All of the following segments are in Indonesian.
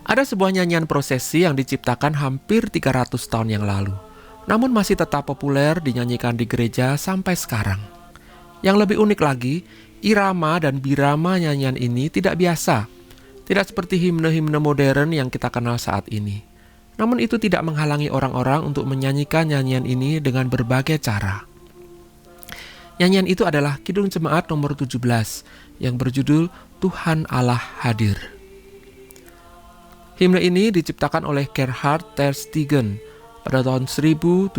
Ada sebuah nyanyian prosesi yang diciptakan hampir 300 tahun yang lalu, namun masih tetap populer dinyanyikan di gereja sampai sekarang. Yang lebih unik lagi, irama dan birama nyanyian ini tidak biasa, tidak seperti himne-himne modern yang kita kenal saat ini. Namun itu tidak menghalangi orang-orang untuk menyanyikan nyanyian ini dengan berbagai cara. Nyanyian itu adalah Kidung Jemaat nomor 17 yang berjudul Tuhan Allah Hadir. Himne ini diciptakan oleh Gerhard Tersteegen pada tahun 1729.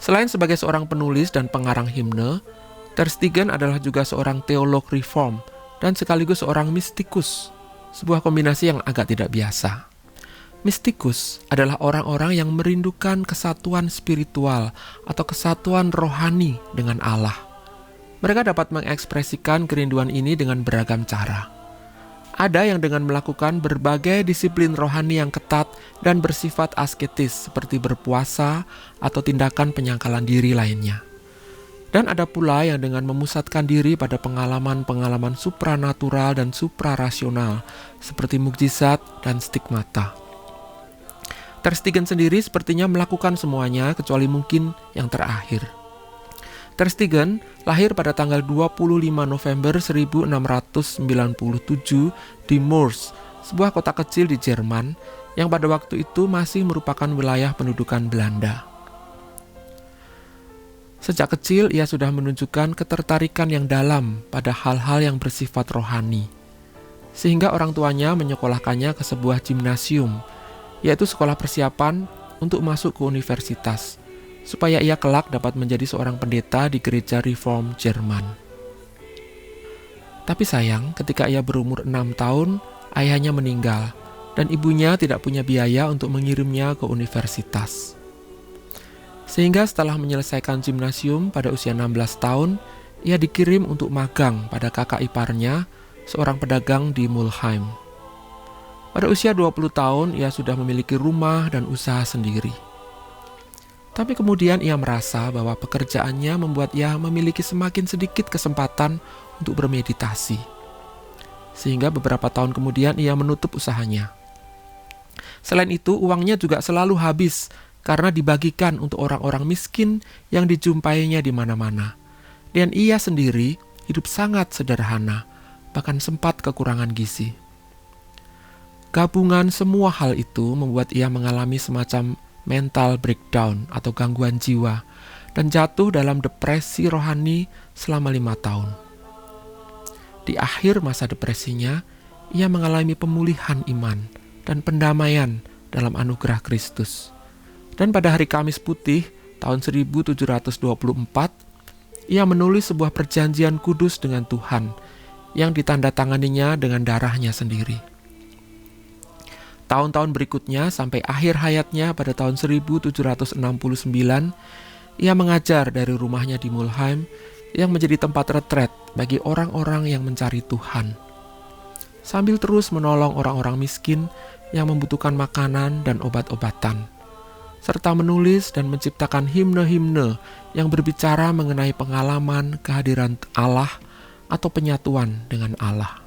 Selain sebagai seorang penulis dan pengarang himne, Tersteegen adalah juga seorang teolog reform dan sekaligus seorang mistikus, sebuah kombinasi yang agak tidak biasa. Mistikus adalah orang-orang yang merindukan kesatuan spiritual atau kesatuan rohani dengan Allah. Mereka dapat mengekspresikan kerinduan ini dengan beragam cara. Ada yang dengan melakukan berbagai disiplin rohani yang ketat dan bersifat asketis seperti berpuasa atau tindakan penyangkalan diri lainnya. Dan ada pula yang dengan memusatkan diri pada pengalaman-pengalaman supranatural dan suprarasional seperti mukjizat dan stigmata. Tersteegen sendiri sepertinya melakukan semuanya kecuali mungkin yang terakhir. Tersteegen lahir pada tanggal 25 November 1697 di Moers, sebuah kota kecil di Jerman yang pada waktu itu masih merupakan wilayah pendudukan Belanda. Sejak kecil ia sudah menunjukkan ketertarikan yang dalam pada hal-hal yang bersifat rohani, sehingga orang tuanya menyekolahkannya ke sebuah gimnasium, yaitu sekolah persiapan untuk masuk ke universitas, supaya ia kelak dapat menjadi seorang pendeta di gereja reform Jerman. Tapi sayang, ketika ia berumur 6 tahun, ayahnya meninggal, dan ibunya tidak punya biaya untuk mengirimnya ke universitas. Sehingga setelah menyelesaikan gimnasium pada usia 16 tahun, ia dikirim untuk magang pada kakak iparnya, seorang pedagang di Mulheim. Pada usia 20 tahun, ia sudah memiliki rumah dan usaha sendiri. Tapi kemudian ia merasa bahwa pekerjaannya membuat ia memiliki semakin sedikit kesempatan untuk bermeditasi. Sehingga beberapa tahun kemudian ia menutup usahanya. Selain itu, uangnya juga selalu habis karena dibagikan untuk orang-orang miskin yang dijumpainya di mana-mana. Dan ia sendiri hidup sangat sederhana, bahkan sempat kekurangan gizi. Gabungan semua hal itu membuat ia mengalami semacam mental breakdown atau gangguan jiwa dan jatuh dalam depresi rohani selama 5 tahun. Di akhir masa depresinya, ia mengalami pemulihan iman dan pendamaian dalam anugerah Kristus. Dan pada hari Kamis Putih tahun 1724, ia menulis sebuah perjanjian kudus dengan Tuhan yang ditandatanganinya dengan darahnya sendiri. Tahun-tahun berikutnya sampai akhir hayatnya pada tahun 1769, ia mengajar dari rumahnya di Mulheim yang menjadi tempat retret bagi orang-orang yang mencari Tuhan. Sambil terus menolong orang-orang miskin yang membutuhkan makanan dan obat-obatan, serta menulis dan menciptakan himne-himne yang berbicara mengenai pengalaman kehadiran Allah atau penyatuan dengan Allah.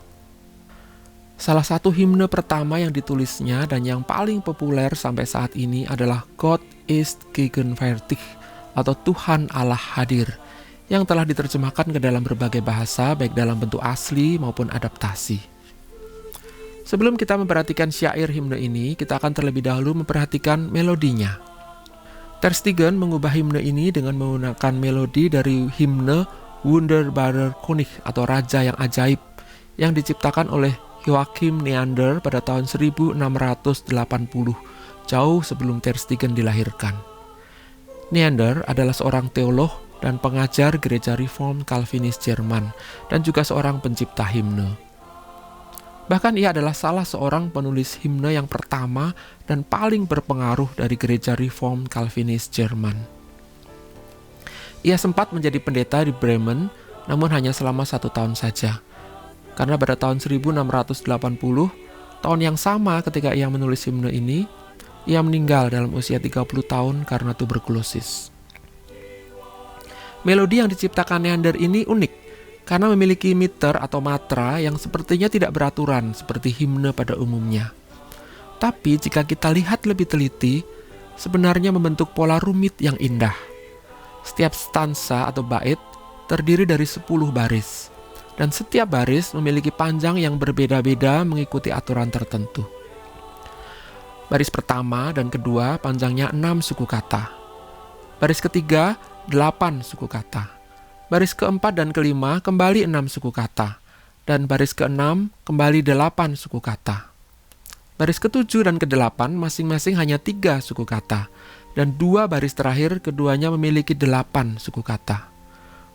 Salah satu himne pertama yang ditulisnya dan yang paling populer sampai saat ini adalah God ist gegenwärtig atau Tuhan Allah hadir, yang telah diterjemahkan ke dalam berbagai bahasa baik dalam bentuk asli maupun adaptasi. Sebelum kita memperhatikan syair himne ini, kita akan terlebih dahulu memperhatikan melodinya. Tersteegen mengubah himne ini dengan menggunakan melodi dari himne Wunderbarer König atau Raja yang Ajaib yang diciptakan oleh Joachim Neander pada tahun 1680, jauh sebelum Tersteegen dilahirkan. Neander adalah seorang teolog dan pengajar gereja Reform Calvinis Jerman dan juga seorang pencipta himne. Bahkan ia adalah salah seorang penulis himne yang pertama dan paling berpengaruh dari gereja Reform Calvinis Jerman. Ia sempat menjadi pendeta di Bremen, namun hanya selama 1 tahun saja. Karena pada tahun 1680, tahun yang sama ketika ia menulis himne ini, ia meninggal dalam usia 30 tahun karena tuberkulosis. Melodi yang diciptakan Neander ini unik, karena memiliki meter atau matra yang sepertinya tidak beraturan seperti himne pada umumnya. Tapi jika kita lihat lebih teliti, sebenarnya membentuk pola rumit yang indah. Setiap stansa atau bait terdiri dari 10 baris, dan setiap baris memiliki panjang yang berbeda-beda mengikuti aturan tertentu. Baris pertama dan kedua panjangnya 6 suku kata. Baris ketiga 8 suku kata. Baris keempat dan kelima kembali 6 suku kata. Dan baris keenam kembali 8 suku kata. Baris ketujuh dan kedelapan masing-masing hanya 3 suku kata. Dan 2 baris terakhir keduanya memiliki 8 suku kata.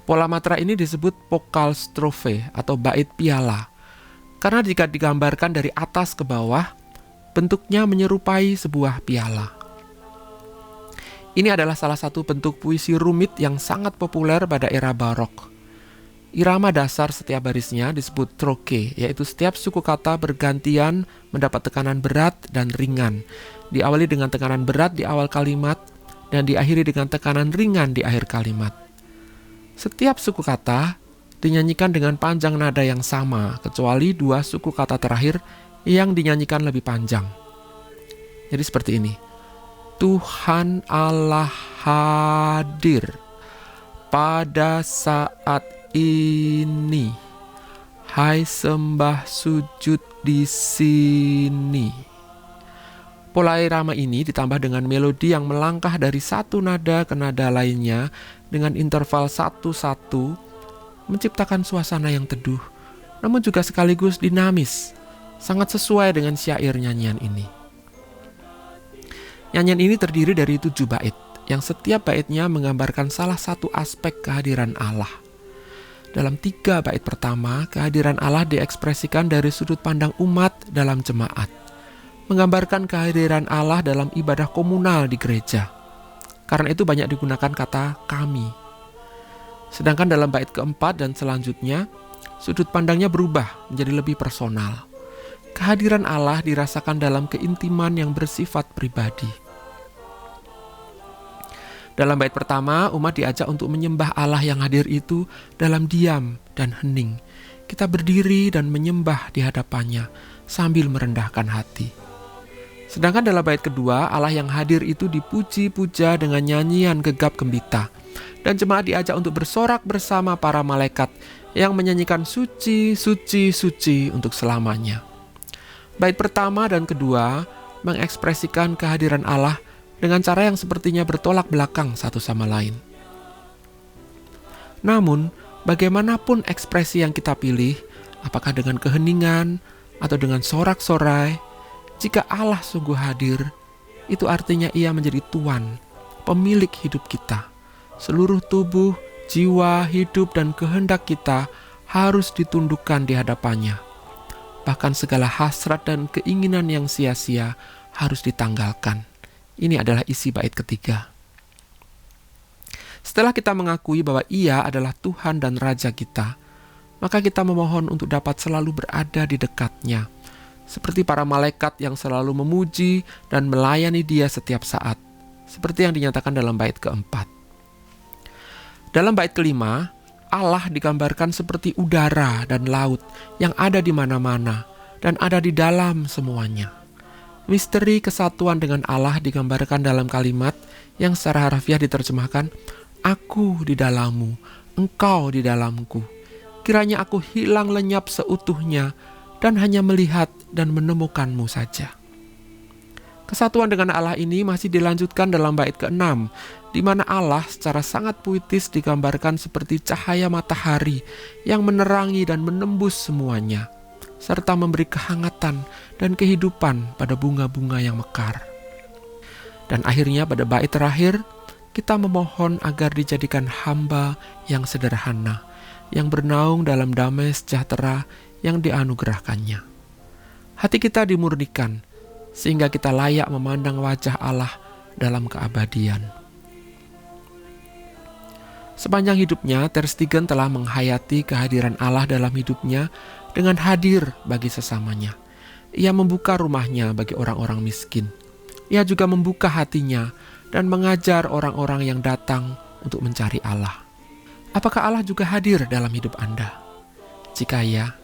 Pola matra ini disebut vokal strofe atau bait piala. Karena jika digambarkan dari atas ke bawah, bentuknya menyerupai sebuah piala. Ini adalah salah satu bentuk puisi rumit yang sangat populer pada era barok. Irama dasar setiap barisnya disebut troke, yaitu setiap suku kata bergantian mendapat tekanan berat dan ringan. Diawali dengan tekanan berat di awal kalimat dan diakhiri dengan tekanan ringan di akhir kalimat. Setiap suku kata dinyanyikan dengan panjang nada yang sama, kecuali 2 suku kata terakhir yang dinyanyikan lebih panjang. Jadi seperti ini. Tuhan Allah hadir pada saat ini. Hai sembah sujud di sini. Pola irama ini ditambah dengan melodi yang melangkah dari satu nada ke nada lainnya dengan interval 1-1, menciptakan suasana yang teduh, namun juga sekaligus dinamis. Sangat sesuai dengan syair nyanyian ini. Nyanyian ini terdiri dari 7 bait, yang setiap baitnya menggambarkan salah satu aspek kehadiran Allah. Dalam 3 bait pertama, kehadiran Allah diekspresikan dari sudut pandang umat dalam jemaat, menggambarkan kehadiran Allah dalam ibadah komunal di gereja. Karena itu banyak digunakan kata kami. Sedangkan dalam bait keempat dan selanjutnya, sudut pandangnya berubah menjadi lebih personal. Kehadiran Allah dirasakan dalam keintiman yang bersifat pribadi. Dalam bait pertama, umat diajak untuk menyembah Allah yang hadir itu dalam diam dan hening. Kita berdiri dan menyembah di hadapannya sambil merendahkan hati. Sedangkan dalam bait kedua, Allah yang hadir itu dipuji-puja dengan nyanyian gegap gembita. Dan jemaat diajak untuk bersorak bersama para malaikat yang menyanyikan suci, suci, suci untuk selamanya. Bait pertama dan kedua mengekspresikan kehadiran Allah dengan cara yang sepertinya bertolak belakang satu sama lain. Namun, bagaimanapun ekspresi yang kita pilih, apakah dengan keheningan atau dengan sorak-sorai, jika Allah sungguh hadir, itu artinya Ia menjadi Tuan, pemilik hidup kita. Seluruh tubuh, jiwa, hidup, dan kehendak kita harus ditundukkan di hadapannya. Bahkan segala hasrat dan keinginan yang sia-sia harus ditanggalkan. Ini adalah isi bait ketiga. Setelah kita mengakui bahwa Ia adalah Tuhan dan Raja kita, maka kita memohon untuk dapat selalu berada di dekatnya, seperti para malaikat yang selalu memuji dan melayani Dia setiap saat, seperti yang dinyatakan dalam bait keempat. Dalam bait kelima, Allah digambarkan seperti udara dan laut yang ada di mana-mana dan ada di dalam semuanya. Misteri kesatuan dengan Allah digambarkan dalam kalimat yang secara harfiah diterjemahkan, Aku di dalammu, engkau di dalamku. Kiranya aku hilang lenyap seutuhnya dan hanya melihat dan menemukanmu saja. Kesatuan dengan Allah ini masih dilanjutkan dalam bait ke-6, di mana Allah secara sangat puitis digambarkan seperti cahaya matahari yang menerangi dan menembus semuanya, serta memberi kehangatan dan kehidupan pada bunga-bunga yang mekar. Dan akhirnya pada bait terakhir, kita memohon agar dijadikan hamba yang sederhana, yang bernaung dalam damai sejahtera yang dianugerahkannya. Hati kita dimurnikan, sehingga kita layak memandang wajah Allah dalam keabadian. Sepanjang hidupnya, Ter Stegen telah menghayati kehadiran Allah dalam hidupnya dengan hadir bagi sesamanya. Ia membuka rumahnya bagi orang-orang miskin. Ia juga membuka hatinya dan mengajar orang-orang yang datang untuk mencari Allah. Apakah Allah juga hadir dalam hidup Anda? Jika ya,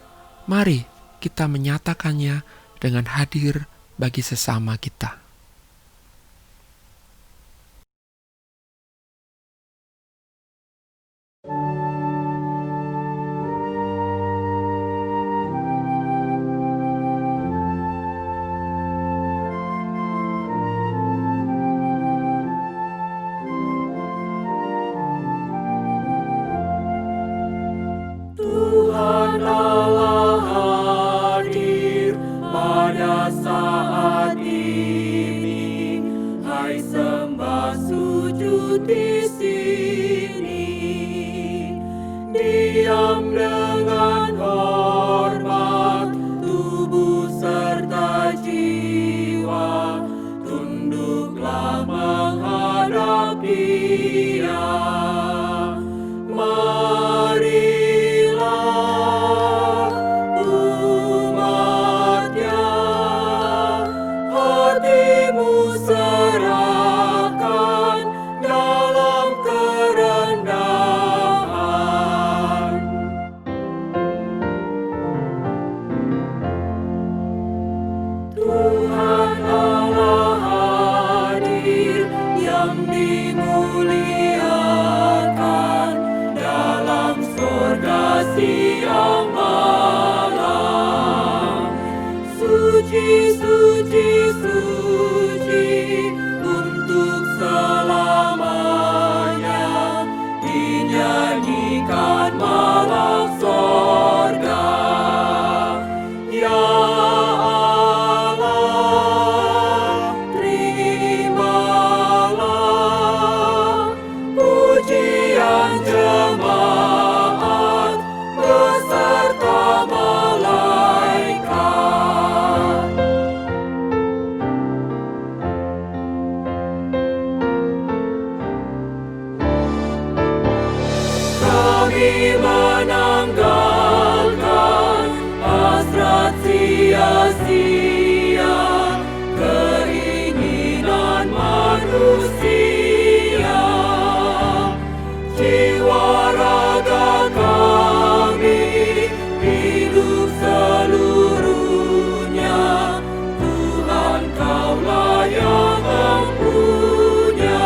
mari kita menyatakannya dengan hadir bagi sesama kita. Tuhan Allah hadir pada saat ini. Hai sembah sujud di sini. Diam dengan hormat, tubuh serta jiwa. Tunduklah menghadap Dia. Marilah umatnya, hatimu serahkan dalam kerendahan. Tuhan Allah hadir yang dimuliakan dalam sorga siang malam. Suci, suci, suci untuk selamanya, dinyanyikan malam sorga. Ya Allah, terimalah pujian jemaat beserta malaikat. Kami menanggalkan hasrat sia-sia, keinginan manusia. Jiwa raga kami hidup seluruhnya. Tuhan, Kaulah yang mempunya.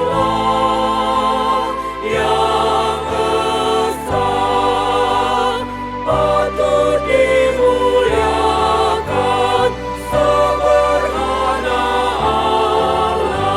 Dikaulah yang esa, patut dimuliakan seberhana Allah.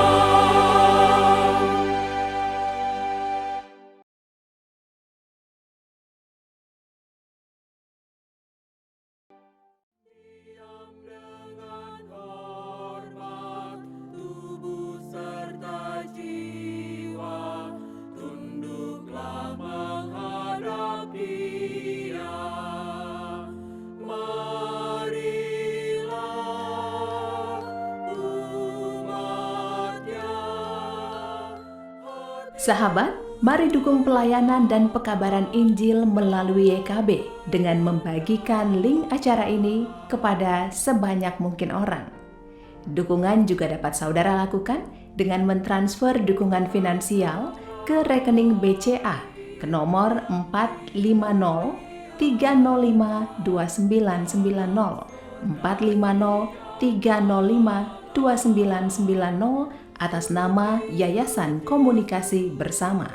Diam dengan hormat, tubuh serta jiwa. Tunduklah menghadap Dia. Marilah umatnya. Sahabat, mari dukung pelayanan dan pekabaran Injil melalui YKB dengan membagikan link acara ini kepada sebanyak mungkin orang. Dukungan juga dapat saudara lakukan dengan mentransfer dukungan finansial ke rekening BCA ke nomor 450 305 2990 450 305 2990 atas nama Yayasan Komunikasi Bersama.